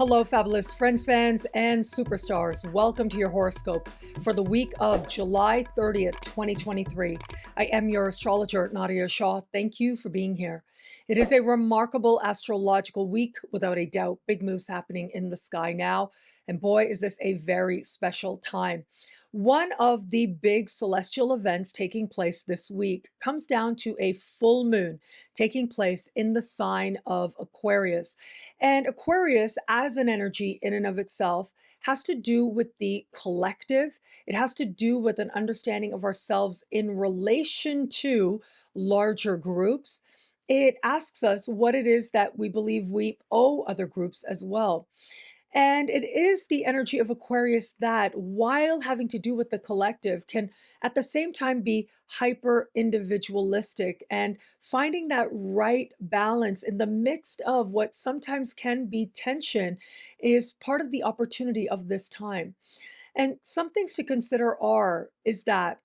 Hello, fabulous friends, fans, and superstars. Welcome to your horoscope for the week of July 30th, 2023. I am your astrologer, Nadiya Shah. Thank you for being here. It is a remarkable astrological week, without a doubt. Big moves happening in the sky now. And boy, is this a very special time. One of the big celestial events taking place this week comes down to a full moon taking place in the sign of Aquarius. And Aquarius, as an energy in and of itself, has to do with the collective. It has to do with an understanding of ourselves in relation to larger groups. It asks us what it is that we believe we owe other groups as well. And it is the energy of Aquarius that, while having to do with the collective, can at the same time be hyper individualistic, and finding that right balance in the midst of what sometimes can be tension is part of the opportunity of this time. And some things to consider is that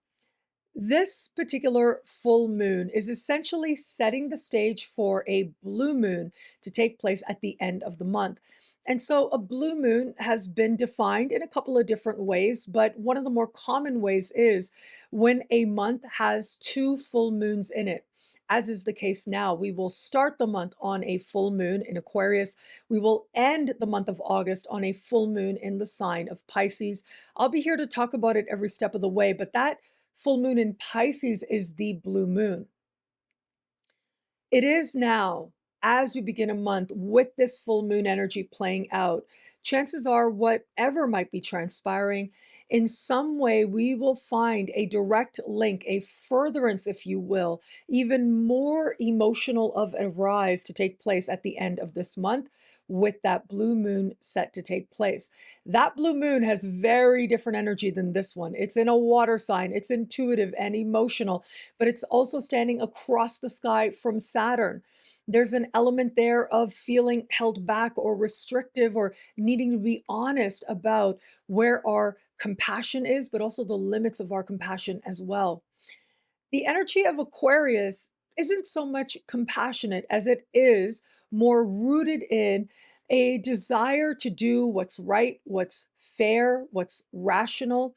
this particular full moon is essentially setting the stage for a blue moon to take place at the end of the month. And so a blue moon has been defined in a couple of different ways, but one of the more common ways is when a month has two full moons in it. As is the case now, we will start the month on a full moon in Aquarius. We will end the month of August on a full moon in the sign of Pisces. I'll be here to talk about it every step of the way, but that full moon in Pisces is the blue moon. It is now, as we begin a month with this full moon energy playing out, chances are whatever might be transpiring, in some way we will find a direct link, a furtherance, if you will, even more emotional of a rise to take place at the end of this month with that blue moon set to take place. That blue moon has very different energy than this one. It's in a water sign, it's intuitive and emotional, but it's also standing across the sky from Saturn. There's an element there of feeling held back or restrictive, or needing to be honest about where our compassion is, but also the limits of our compassion as well. The energy of Aquarius isn't so much compassionate as it is more rooted in a desire to do what's right, what's fair, what's rational.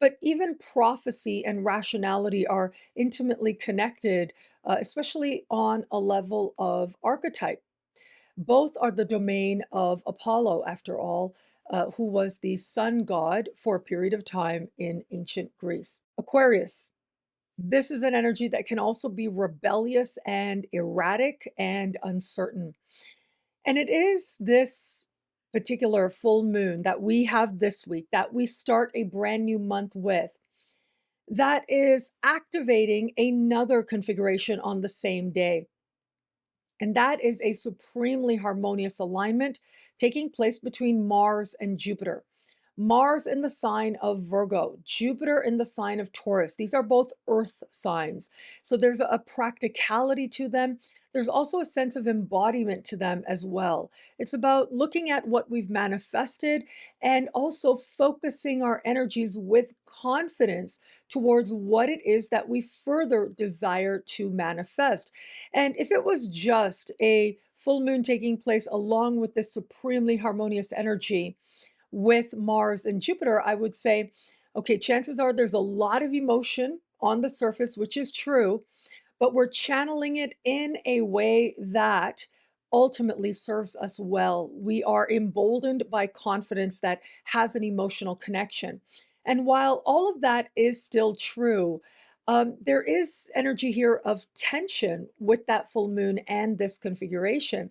But even prophecy and rationality are intimately connected, especially on a level of archetype. Both are the domain of Apollo, after all, who was the sun god for a period of time in ancient Greece. Aquarius. This is an energy that can also be rebellious and erratic and uncertain. And it is this particular full moon that we have this week, that we start a brand new month with, that is activating another configuration on the same day. And that is a supremely harmonious alignment taking place between Mars and Jupiter. Mars in the sign of Virgo, Jupiter in the sign of Taurus. These are both earth signs. So there's a practicality to them. There's also a sense of embodiment to them as well. It's about looking at what we've manifested and also focusing our energies with confidence towards what it is that we further desire to manifest. And if it was just a full moon taking place along with this supremely harmonious energy with Mars and Jupiter, I would say, okay, chances are there's a lot of emotion on the surface, which is true, but we're channeling it in a way that ultimately serves us well. We are emboldened by confidence that has an emotional connection. And while all of that is still true, there is energy here of tension with that full moon and this configuration.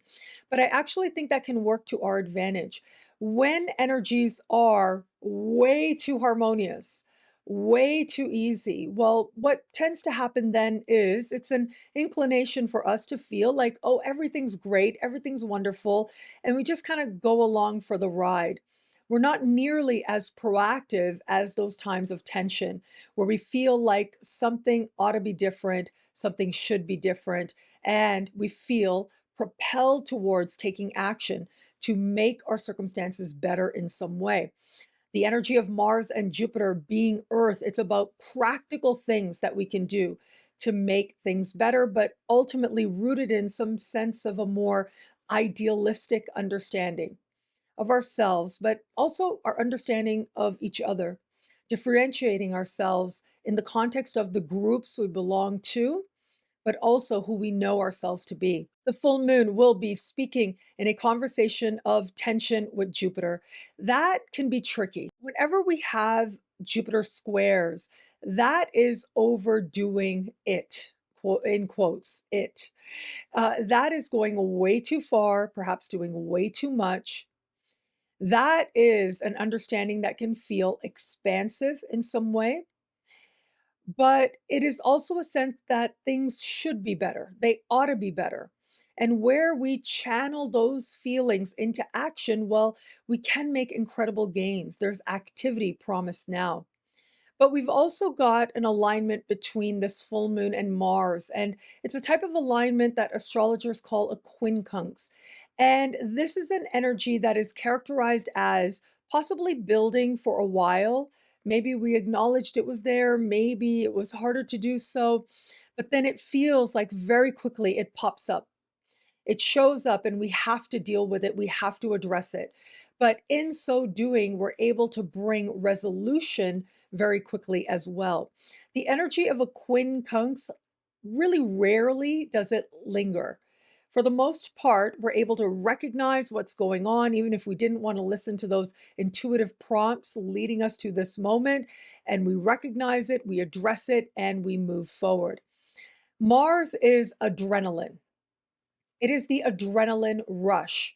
But I actually think that can work to our advantage. When energies are way too harmonious, way too easy, well, what tends to happen then is it's an inclination for us to feel like, oh, everything's great, everything's wonderful, and we just kind of go along for the ride. We're not nearly as proactive as those times of tension where we feel like something ought to be different, something should be different, and we feel propelled towards taking action to make our circumstances better in some way. The energy of Mars and Jupiter being Earth, it's about practical things that we can do to make things better, but ultimately rooted in some sense of a more idealistic understanding. of ourselves, but also our understanding of each other, differentiating ourselves in the context of the groups we belong to, but also who we know ourselves to be. The full moon will be speaking in a conversation of tension with Jupiter. That can be tricky. Whenever we have Jupiter squares, that is overdoing it, in quotes, it. That is going way too far, perhaps doing way too much. That is an understanding that can feel expansive in some way, but it is also a sense that things should be better. They ought to be better. And where we channel those feelings into action, well, we can make incredible gains. There's activity promised now. But we've also got an alignment between this full moon and Mars, and it's a type of alignment that astrologers call a quincunx. And this is an energy that is characterized as possibly building for a while. Maybe we acknowledged it was there, maybe it was harder to do so, but then it feels like very quickly it pops up. It shows up and we have to deal with it. We have to address it. But in so doing, we're able to bring resolution very quickly as well. The energy of a quincunx really rarely does it linger. For the most part, we're able to recognize what's going on, even if we didn't want to listen to those intuitive prompts leading us to this moment. And we recognize it, we address it, and we move forward. Mars is adrenaline. It is the adrenaline rush.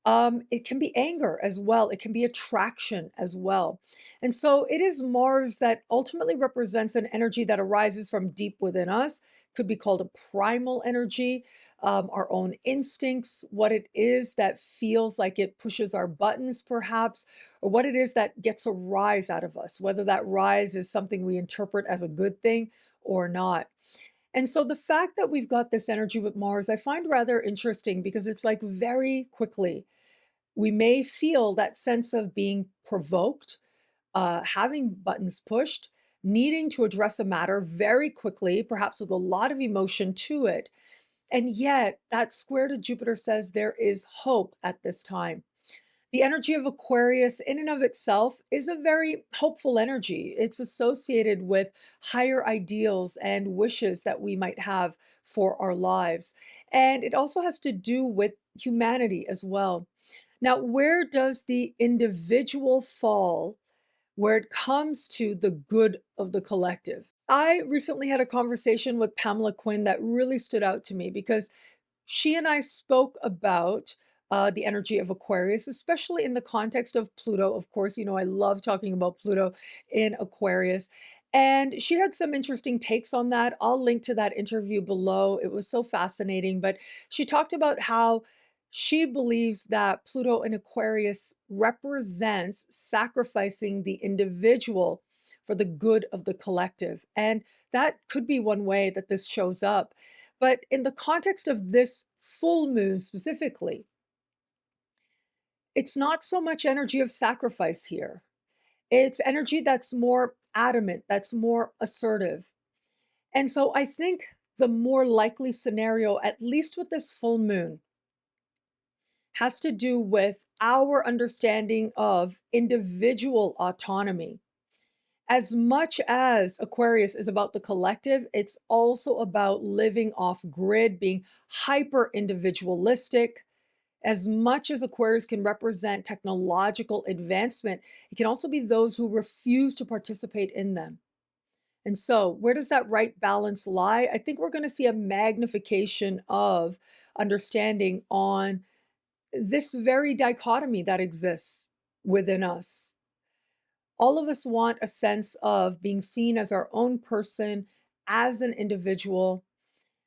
It can be anger as well. It can be attraction as well. And so it is Mars that ultimately represents an energy that arises from deep within us. Could be called a primal energy, our own instincts, what it is that feels like it pushes our buttons, perhaps, or what it is that gets a rise out of us, whether that rise is something we interpret as a good thing or not. And so the fact that we've got this energy with Mars, I find rather interesting because it's like very quickly, we may feel that sense of being provoked, having buttons pushed, needing to address a matter very quickly, perhaps with a lot of emotion to it. And yet that square to Jupiter says there is hope at this time. The energy of Aquarius in and of itself is a very hopeful energy. It's associated with higher ideals and wishes that we might have for our lives. And it also has to do with humanity as well. Now, where does the individual fall where it comes to the good of the collective? I recently had a conversation with Pamela Quinn that really stood out to me because she and I spoke about the energy of Aquarius, especially in the context of Pluto. Of course, you know, I love talking about Pluto in Aquarius. And she had some interesting takes on that. I'll link to that interview below. It was so fascinating. But she talked about how she believes that Pluto in Aquarius represents sacrificing the individual for the good of the collective. And that could be one way that this shows up. But in the context of this full moon specifically, it's not so much energy of sacrifice here. It's energy that's more adamant, that's more assertive. And so I think the more likely scenario, at least with this full moon, has to do with our understanding of individual autonomy. As much as Aquarius is about the collective, it's also about living off grid, being hyper individualistic. As much as Aquarius can represent technological advancement, it can also be those who refuse to participate in them. And so, where does that right balance lie? I think we're going to see a magnification of understanding on this very dichotomy that exists within us. All of us want a sense of being seen as our own person, as an individual,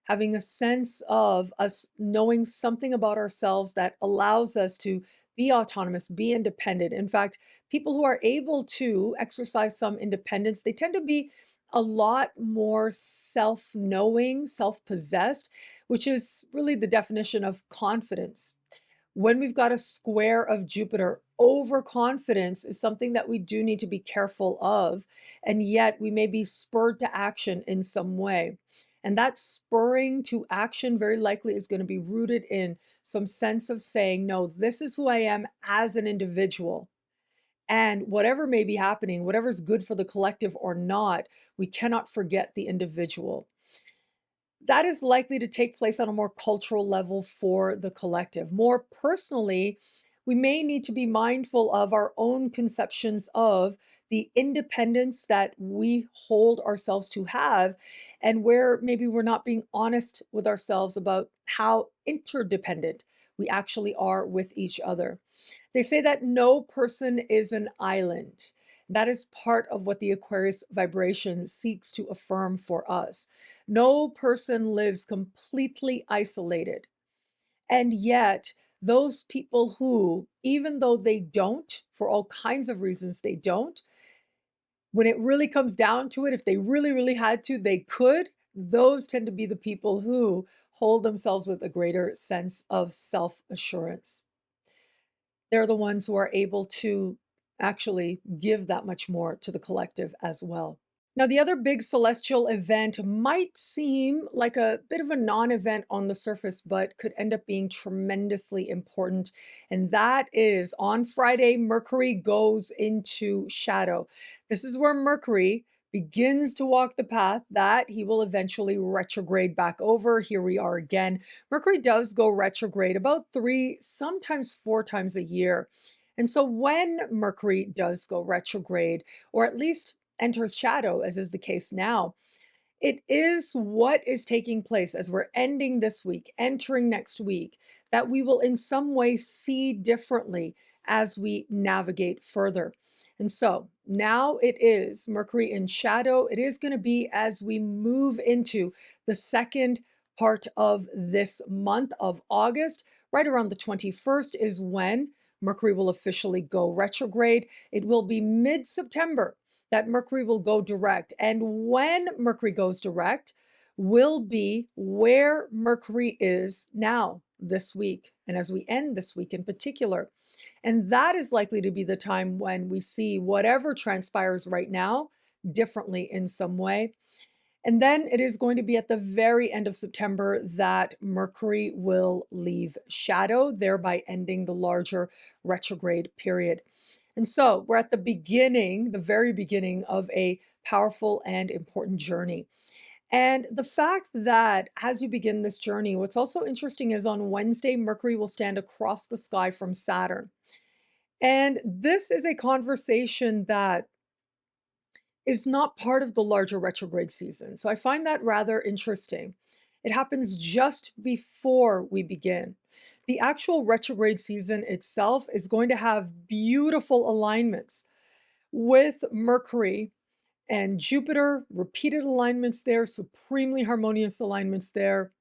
having a sense of us knowing something about ourselves that allows us to be autonomous, be independent. In fact, people who are able to exercise some independence, they tend to be a lot more self-knowing, self-possessed, which is really the definition of confidence. When we've got a square of Jupiter, overconfidence is something that we do need to be careful of, and yet we may be spurred to action in some way. And that spurring to action very likely is going to be rooted in some sense of saying, no, this is who I am as an individual. And whatever may be happening, whatever's good for the collective or not, we cannot forget the individual. That is likely to take place on a more cultural level for the collective. More personally, we may need to be mindful of our own conceptions of the independence that we hold ourselves to have, and where maybe we're not being honest with ourselves about how interdependent we actually are with each other. They say that no person is an island. That is part of what the Aquarius vibration seeks to affirm for us. No person lives completely isolated. And yet, those people who, even though they don't, for all kinds of reasons they don't, when it really comes down to it, if they really, really had to, they could. Those tend to be the people who hold themselves with a greater sense of self-assurance. They're the ones who are able to actually give that much more to the collective as well. Now, the other big celestial event might seem like a bit of a non-event on the surface, but could end up being tremendously important. And that is on Friday, Mercury goes into shadow. This is where Mercury begins to walk the path that he will eventually retrograde back over. Here we are again. Mercury does go retrograde about 3, sometimes 4 times a year. And so when Mercury does go retrograde, or at least enters shadow, as is the case now, it is what is taking place as we're ending this week, entering next week, that we will in some way see differently as we navigate further. And so now it is Mercury in shadow. It is going to be as we move into the second part of this month of August. Right around the 21st is when Mercury will officially go retrograde. It will be mid-September that Mercury will go direct. And when Mercury goes direct will be where Mercury is now this week, and as we end this week in particular. And that is likely to be the time when we see whatever transpires right now differently in some way. And then it is going to be at the very end of September that Mercury will leave shadow, thereby ending the larger retrograde period. And so we're at the beginning, the very beginning of a powerful and important journey. And the fact that as we begin this journey, what's also interesting is on Wednesday, Mercury will stand across the sky from Saturn. And this is a conversation that is not part of the larger retrograde season. So I find that rather interesting. It happens just before we begin. The actual retrograde season itself is going to have beautiful alignments with Mercury and Jupiter, repeated alignments there, supremely harmonious alignments there.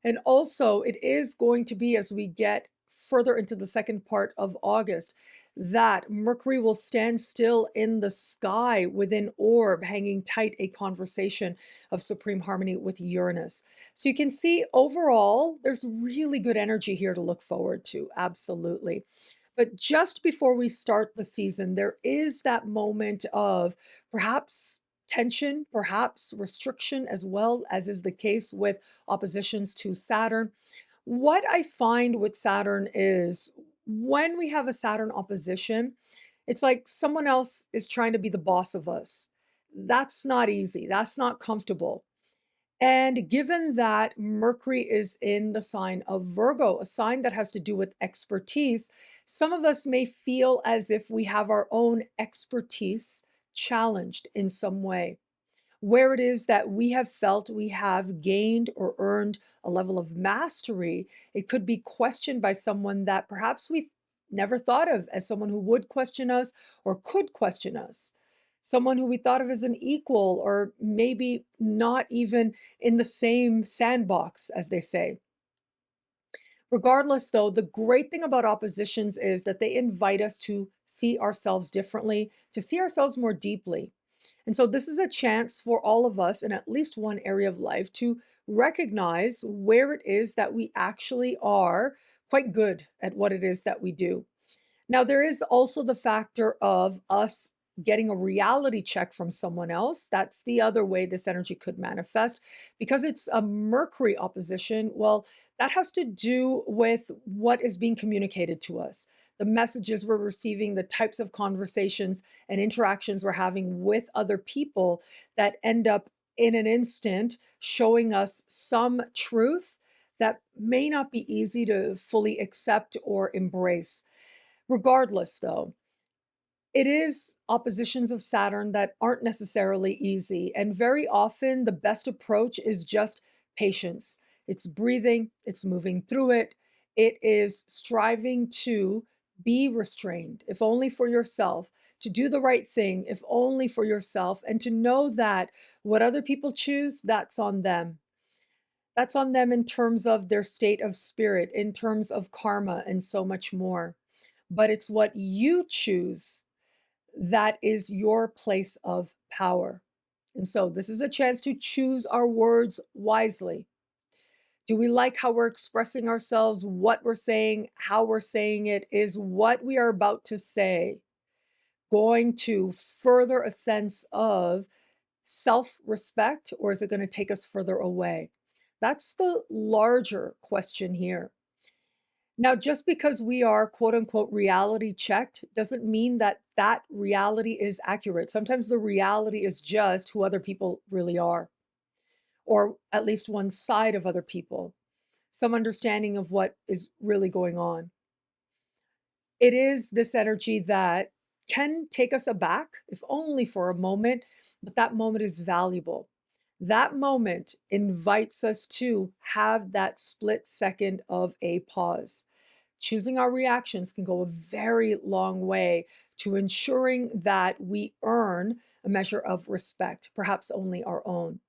And also, it is going to be as we get further into the second part of August that Mercury will stand still in the sky with an orb hanging tight, a conversation of supreme harmony with Uranus. So you can see overall, there's really good energy here to look forward to, absolutely. But just before we start the season, there is that moment of perhaps tension, perhaps restriction, as well as is the case with oppositions to Saturn. What I find with Saturn is when we have a Saturn opposition, it's like someone else is trying to be the boss of us. That's not easy. That's not comfortable. And given that Mercury is in the sign of Virgo, a sign that has to do with expertise, some of us may feel as if we have our own expertise challenged in some way, where it is that we have felt we have gained or earned a level of mastery. It could be questioned by someone that perhaps we never thought of as someone who would question us or could question us. Someone who we thought of as an equal, or maybe not even in the same sandbox, as they say. Regardless, though, the great thing about oppositions is that they invite us to see ourselves differently, to see ourselves more deeply. And so this is a chance for all of us in at least one area of life to recognize where it is that we actually are quite good at what it is that we do. Now, there is also the factor of us getting a reality check from someone else. That's the other way this energy could manifest. Because it's a Mercury opposition, well, that has to do with what is being communicated to us, the messages we're receiving, the types of conversations and interactions we're having with other people that end up in an instant showing us some truth that may not be easy to fully accept or embrace. Regardless, though, it is oppositions of Saturn that aren't necessarily easy. And very often, the best approach is just patience. It's breathing, it's moving through it, it is striving to be restrained, if only for yourself, to do the right thing, if only for yourself, and to know that what other people choose, that's on them. That's on them in terms of their state of spirit, in terms of karma, and so much more. But it's what you choose that is your place of power. And so this is a chance to choose our words wisely. Do we like how we're expressing ourselves, what we're saying, how we're saying it? Is what we are about to say going to further a sense of self-respect, or is it going to take us further away? That's the larger question here. Now, just because we are quote unquote reality checked doesn't mean that that reality is accurate. Sometimes the reality is just who other people really are, or at least one side of other people, some understanding of what is really going on. It is this energy that can take us aback, if only for a moment, but that moment is valuable. That moment invites us to have that split second of a pause. Choosing our reactions can go a very long way to ensuring that we earn a measure of respect, perhaps only our own.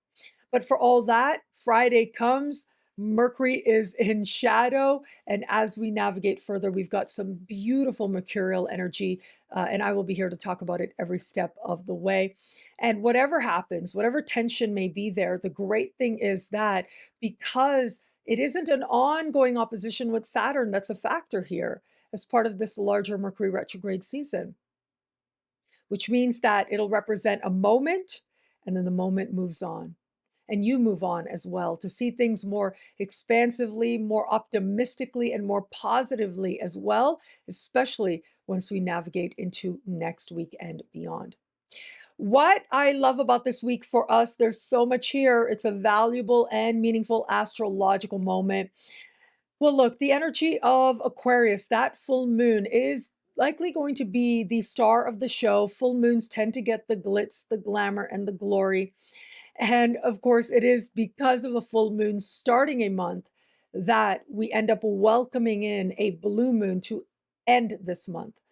But for all that, Friday comes, Mercury is in shadow, and as we navigate further, we've got some beautiful mercurial energy, and I will be here to talk about it every step of the way. And whatever happens, whatever tension may be there, the great thing is that because it isn't an ongoing opposition with Saturn that's a factor here as part of this larger Mercury retrograde season, which means that it'll represent a moment, and then the moment moves on. And you move on as well to see things more expansively, more optimistically, and more positively as well, especially once we navigate into next week and beyond. What I love about this week for us, there's so much here. It's a valuable and meaningful astrological moment. Well, look, the energy of Aquarius, that full moon is likely going to be the star of the show. Full moons tend to get the glitz, the glamour, and the glory. And of course, it is because of a full moon starting a month that we end up welcoming in a blue moon to end this month.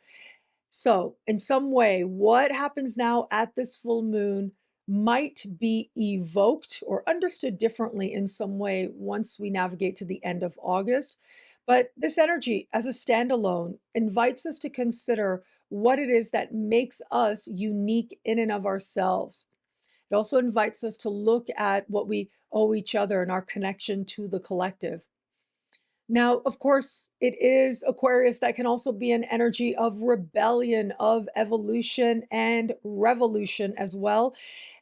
So, in some way, what happens now at this full moon might be evoked or understood differently in some way once we navigate to the end of August. But this energy, as a standalone, invites us to consider what it is that makes us unique in and of ourselves. It also invites us to look at what we owe each other and our connection to the collective. Now, of course, it is Aquarius that can also be an energy of rebellion, of evolution and revolution as well.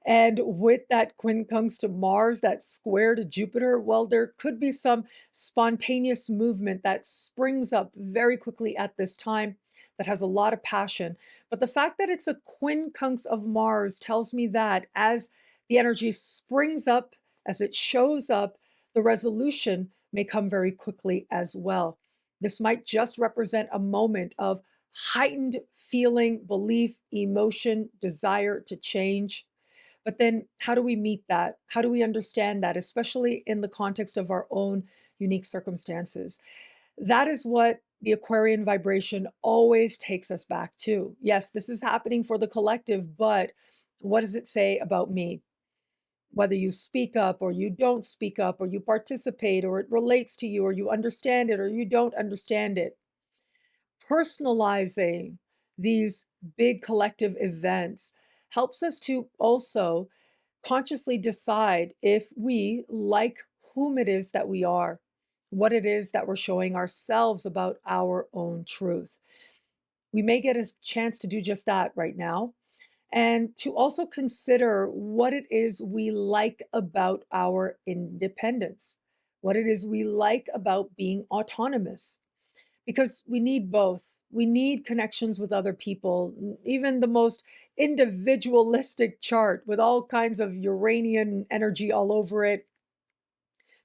And with that quincunx to Mars, that square to Jupiter, well, there could be some spontaneous movement that springs up very quickly at this time that has a lot of passion. But the fact that it's a quincunx of Mars tells me that as the energy springs up, as it shows up, the resolution may come very quickly as well. This might just represent a moment of heightened feeling, belief, emotion, desire to change. But then how do we meet that? How do we understand that, especially in the context of our own unique circumstances? That is what the Aquarian vibration always takes us back to. Yes, this is happening for the collective, but what does it say about me? Whether you speak up or you don't speak up, or you participate, or it relates to you, or you understand it, or you don't understand it. Personalizing these big collective events helps us to also consciously decide if we like whom it is that we are, what it is that we're showing ourselves about our own truth. We may get a chance to do just that right now. and to also consider what it is we like about our independence, what it is we like about being autonomous. Because we need both. We need connections with other people, even the most individualistic chart with all kinds of Uranian energy all over it.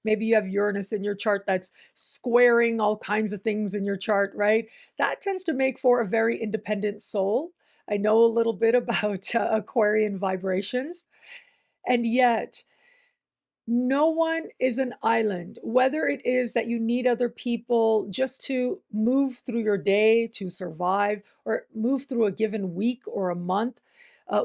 Maybe you have Uranus in your chart that's squaring all kinds of things in your chart, right? That tends to make for a very independent soul. I know a little bit about Aquarian vibrations. And yet, no one is an island, whether it is that you need other people just to move through your day, to survive, or move through a given week or a month,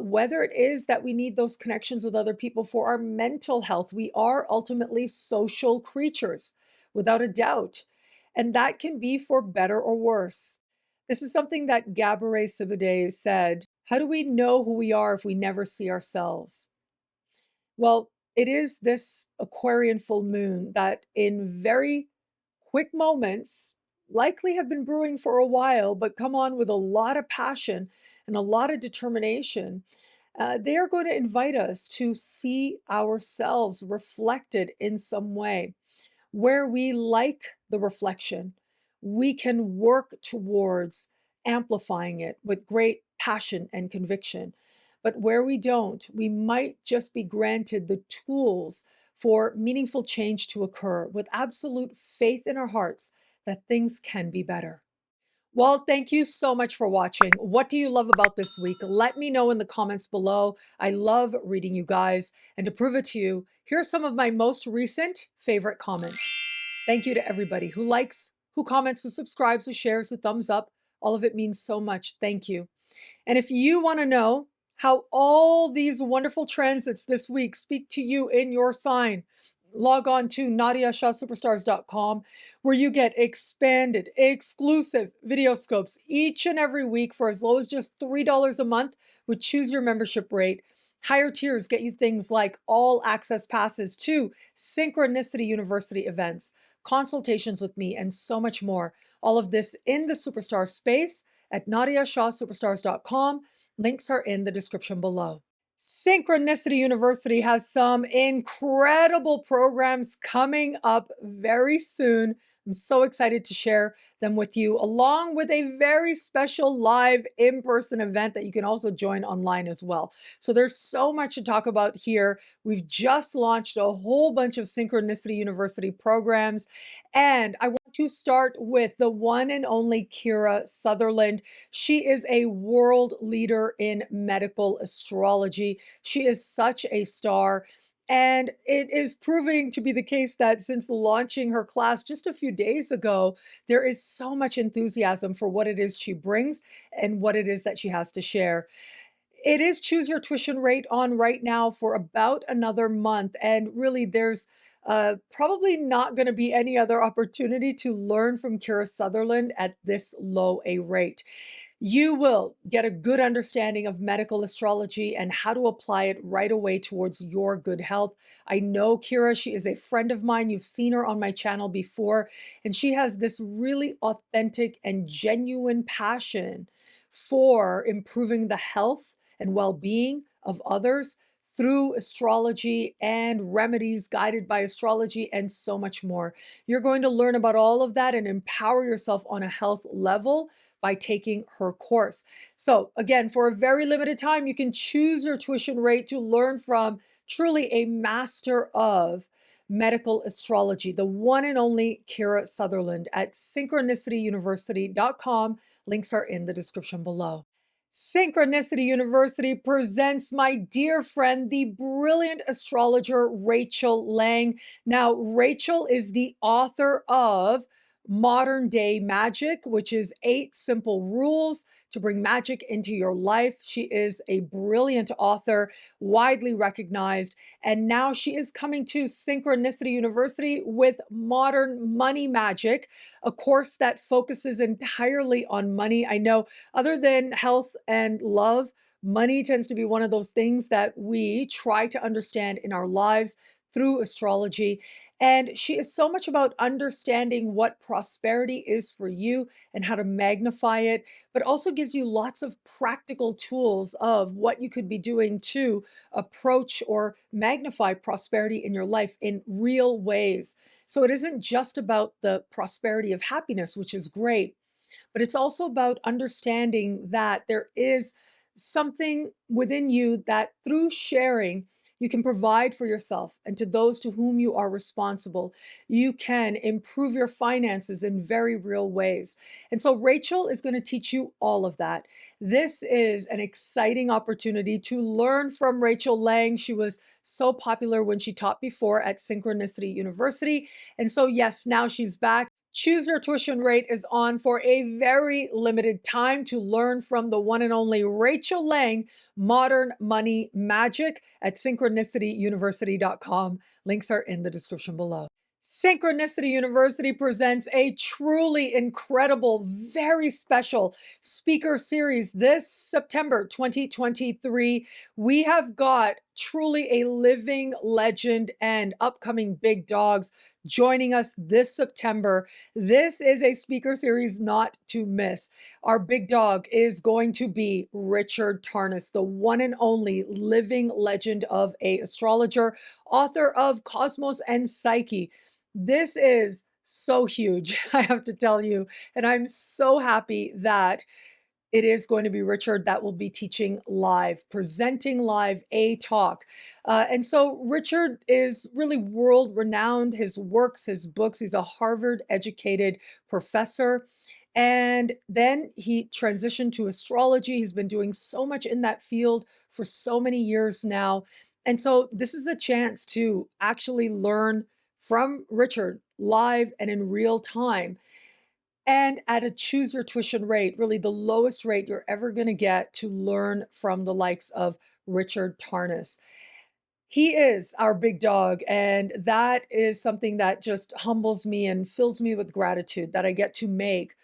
whether it is that we need those connections with other people for our mental health. We are ultimately social creatures, without a doubt. And that can be for better or worse. This is something that Gabourey Sidibe said. How do we know who we are if we never see ourselves? Well, it is this Aquarian full moon that in very quick moments, likely have been brewing for a while, but come on with a lot of passion and a lot of determination. They are going to invite us to see ourselves reflected in some way where we like the reflection. We can work towards amplifying it with great passion and conviction. But where we don't, we might just be granted the tools for meaningful change to occur with absolute faith in our hearts that things can be better. Well, thank you so much for watching. What do you love about this week? Let me know in the comments below. I love reading you guys. And to prove it to you, here are some of my most recent favorite comments. Thank you to everybody who likes, who comments, who subscribes, who shares, who thumbs up. All of it means so much. Thank you. And if you want to know how all these wonderful transits this week speak to you in your sign, log on to NadiyaShahSuperstars.com, where you get expanded, exclusive video scopes each and every week for as low as just $3 a month with choose your membership rate. Higher tiers get you things like all access passes to Synchronicity University events, consultations with me, and so much more. All of this in the Superstar space at NadiyaShahSuperstars.com. Links are in the description below. Synchronicity University has some incredible programs coming up very soon. I'm so excited to share them with you, along with a very special live in-person event that you can also join online as well. So there's so much to talk about here. We've just launched a whole bunch of Synchronicity University programs, and I want to start with the one and only Kira Sutherland. She is a world leader in medical astrology. She is such a star. And it is proving to be the case that since launching her class just a few days ago, there is so much enthusiasm for what it is she brings and what it is that she has to share. It is choose your tuition rate on right now for about another month. And really, there's probably not going to be any other opportunity to learn from Kira Sutherland at this low a rate. You will get a good understanding of medical astrology and how to apply it right away towards your good health. I know Kira, she is a friend of mine. You've seen her on my channel before, and she has this really authentic and genuine passion for improving the health and well-being of others through astrology and remedies guided by astrology and so much more. You're going to learn about all of that and empower yourself on a health level by taking her course. So again, for a very limited time, you can choose your tuition rate to learn from truly a master of medical astrology, the one and only Kira Sutherland at synchronicityuniversity.com. Links are in the description below. Synchronicity University presents my dear friend, the brilliant astrologer Rachel Lang. Now, Rachel is the author of Modern Day Magic, which is 8 simple rules to bring magic into your life. She is a brilliant author, widely recognized, and now she is coming to Synchronicity University with Modern Money Magic, a course that focuses entirely on money. I know other than health and love, money tends to be one of those things that we try to understand in our lives through astrology. And she is so much about understanding what prosperity is for you and how to magnify it, but also gives you lots of practical tools of what you could be doing to approach or magnify prosperity in your life in real ways. So it isn't just about the prosperity of happiness, which is great, but it's also about understanding that there is something within you that through sharing, you can provide for yourself and to those to whom you are responsible. You can improve your finances in very real ways. And so Rachel is going to teach you all of that. This is an exciting opportunity to learn from Rachel Lang. She was so popular when she taught before at Synchronicity University. And so, yes, now she's back. Choose Your Tuition Rate is on for a very limited time to learn from the one and only Rachel Lang, Modern Money Magic at synchronicityuniversity.com. Links are in the description below. Synchronicity University presents a truly incredible, very special speaker series this September 2023. We have got truly a living legend and upcoming big dogs joining us this September. This is a speaker series not to miss. Our big dog is going to be Richard Tarnas, the one and only living legend of a astrologer, author of Cosmos and Psyche. This is so huge, I have to tell you, and I'm so happy that it is going to be Richard that will be teaching live, presenting live a talk. And so Richard is really world renowned, his works, his books. He's a Harvard educated professor. And then he transitioned to astrology. He's been doing so much in that field for so many years now. And so this is a chance to actually learn from Richard live and in real time. And at a choose your tuition rate, really the lowest rate you're ever going to get to learn from the likes of Richard Tarnas. He is our big dog, and that is something that just humbles me and fills me with gratitude that I get to make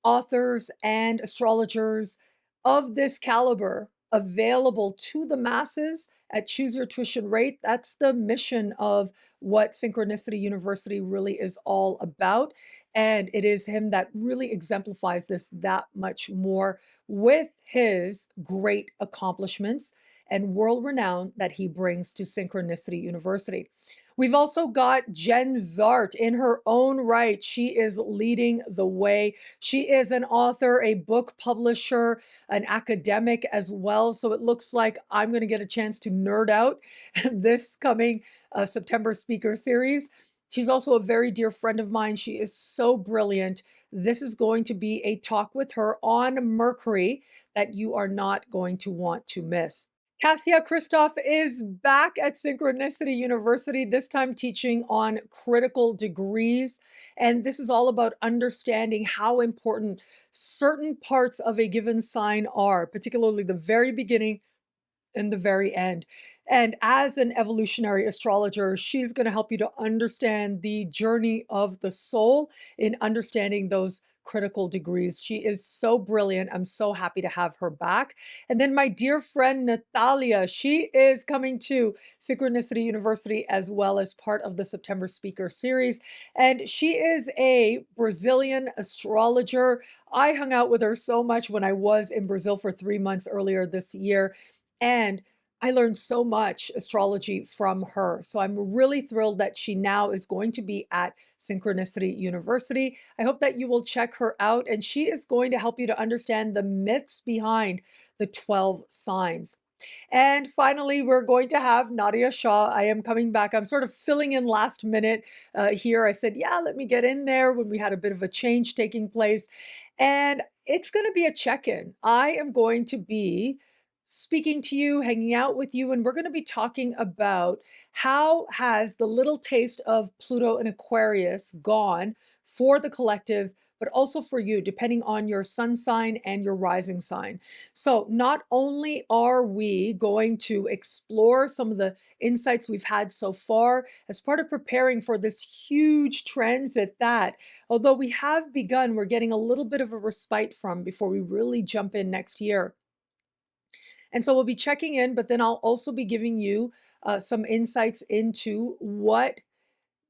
authors and astrologers of this caliber available to the masses at Choose Your Tuition Rate. That's the mission of what Synchronicity University really is all about. And it is him that really exemplifies this that much more with his great accomplishments and world renown that he brings to Synchronicity University. We've also got Jen ZAHRT in her own right. She is leading the way. She is an author, a book publisher, an academic as well. So it looks like I'm going to get a chance to nerd out this coming September speaker series. She's also a very dear friend of mine. She is so brilliant. This is going to be a talk with her on Mercury that you are not going to want to miss. KRISTOFF is back at Synchronicity University, this time teaching on critical degrees. And this is all about understanding how important certain parts of a given sign are, particularly the very beginning and the very end. And as an evolutionary astrologer, she's going to help you to understand the journey of the soul in understanding those critical degrees. She is so brilliant. I'm so happy to have her back. And then my dear friend NATHALIA, she is coming to Synchronicity University as well as part of the September speaker series. And she is a Brazilian astrologer. I hung out with her so much when I was in Brazil for 3 months earlier this year. And I learned so much astrology from her. So I'm really thrilled that she now is going to be at Synchronicity University. I hope that you will check her out, and she is going to help you to understand the myths behind the 12 signs. And finally, we're going to have Nadiya Shah. I am coming back. I'm sort of filling in last minute here. I said, yeah, let me get in there when we had a bit of a change taking place. And it's going to be a check-in. I am going to be speaking to you, hanging out with you, and we're going to be talking about how has the little taste of Pluto and Aquarius gone for the collective, but also for you, depending on your sun sign and your rising sign. So not only are we going to explore some of the insights we've had so far as part of preparing for this huge transit that, although we have begun, we're getting a little bit of a respite from before we really jump in next year. And so we'll be checking in, but then I'll also be giving you some insights into what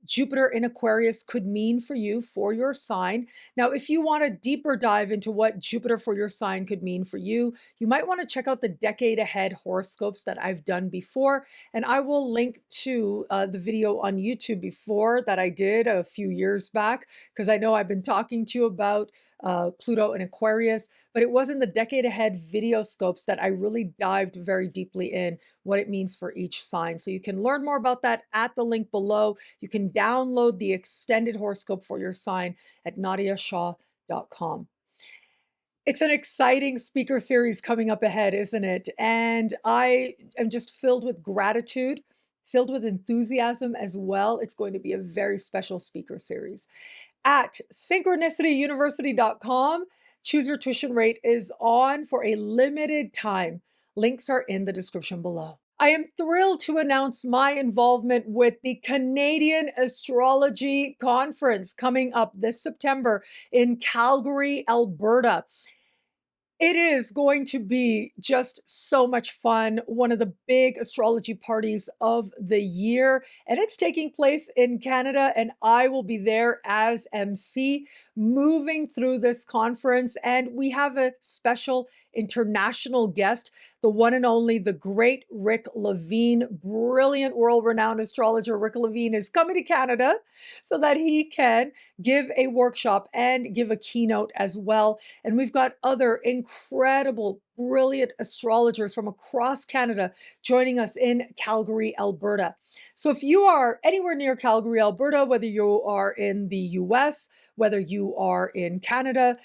Jupiter in Aquarius could mean for you, for your sign. Now, if you want a deeper dive into what Jupiter for your sign could mean for you, you might want to check out the decade ahead horoscopes that I've done before. And I will link to the video on YouTube before that I did a few years back, because I know I've been talking to you about Pluto and Aquarius, but it was in the decade ahead video scopes that I really dived very deeply in what it means for each sign. So you can learn more about that at the link below. You can download the extended horoscope for your sign at nadiyashah.com. It's an exciting speaker series coming up ahead, isn't it? And I am just filled with gratitude, filled with enthusiasm as well. It's going to be a very special speaker series. At synchronicityuniversity.com, choose your tuition rate is on for a limited time. Links are in the description below. I am thrilled to announce my involvement with the Canadian Astrology Conference coming up this September in Calgary, Alberta. It is going to be just so much fun. One of the big astrology parties of the year, and it's taking place in Canada, and I will be there as MC moving through this conference. And we have a special international guest, the one and only, the great Rick Levine, brilliant world-renowned astrologer. Rick Levine is coming to Canada so that he can give a workshop and give a keynote as well. And we've got other incredible, brilliant astrologers from across Canada joining us in Calgary, Alberta. So if you are anywhere near Calgary, Alberta, whether you are in the US, whether you are in Canada,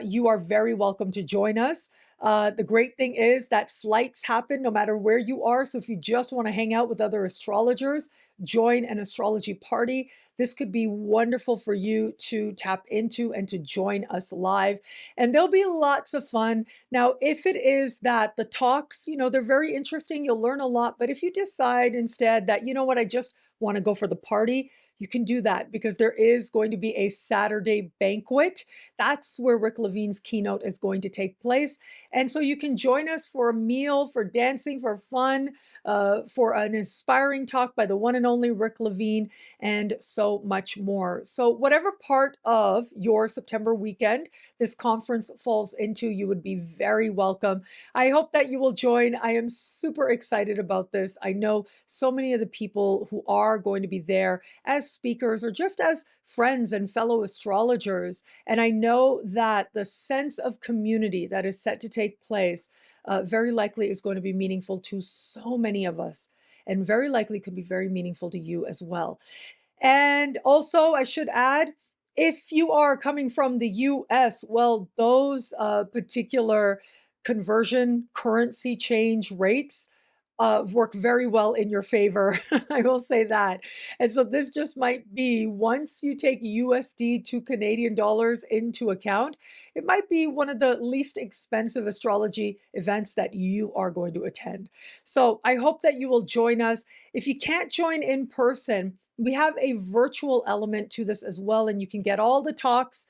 you are very welcome to join us. The great thing is that flights happen no matter where you are. So if you just want to hang out with other astrologers, join an astrology party, this could be wonderful for you to tap into and to join us live. And there'll be lots of fun. Now, if it is that the talks, they're very interesting, you'll learn a lot. But if you decide instead that, you know what, I just want to go for the party, you can do that, because there is going to be a Saturday banquet. That's where Rick Levine's keynote is going to take place. And so you can join us for a meal, for dancing, for fun, for an inspiring talk by the one and only Rick Levine, and so much more. So whatever part of your September weekend this conference falls into, you would be very welcome. I hope that you will join. I am super excited about this. I know so many of the people who are going to be there as speakers or just as friends and fellow astrologers. And I know that the sense of community that is set to take place very likely is going to be meaningful to so many of us, and very likely could be very meaningful to you as well. And also, I should add, if you are coming from the US, well, those particular conversion currency change rates work very well in your favor. I will say that. And so this just might be, once you take USD to Canadian dollars into account, it might be one of the least expensive astrology events that you are going to attend. So I hope that you will join us. If you can't join in person, we have a virtual element to this as well, and you can get all the talks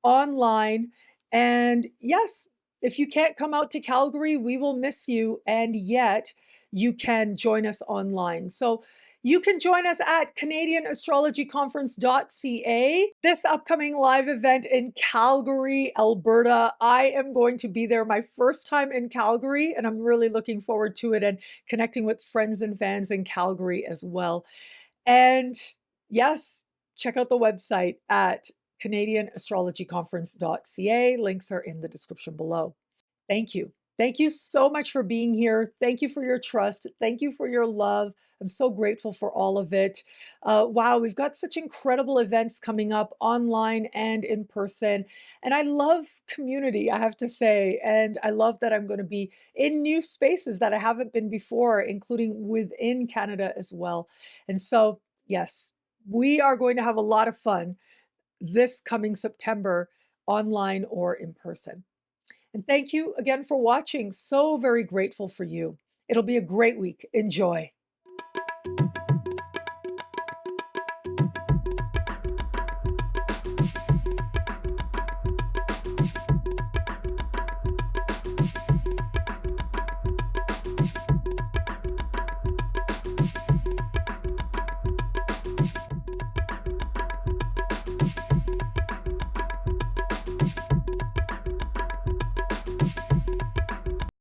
online. And yes, if you can't come out to Calgary, we will miss you, and yet you can join us online. So you can join us at CanadianAstrologyConference.ca. This upcoming live event in Calgary, Alberta, I am going to be there, my first time in Calgary, and I'm really looking forward to it and connecting with friends and fans in Calgary as well. And yes, check out the website at CanadianAstrologyConference.ca. Links are in the description below. Thank you. Thank you so much for being here. Thank you for your trust. Thank you for your love. I'm so grateful for all of it. Wow, we've got such incredible events coming up online and in person. And I love community, I have to say. And I love that I'm going to be in new spaces that I haven't been before, including within Canada as well. And so, yes, we are going to have a lot of fun this coming September, online or in person. And thank you again for watching. So very grateful for you. It'll be a great week. Enjoy.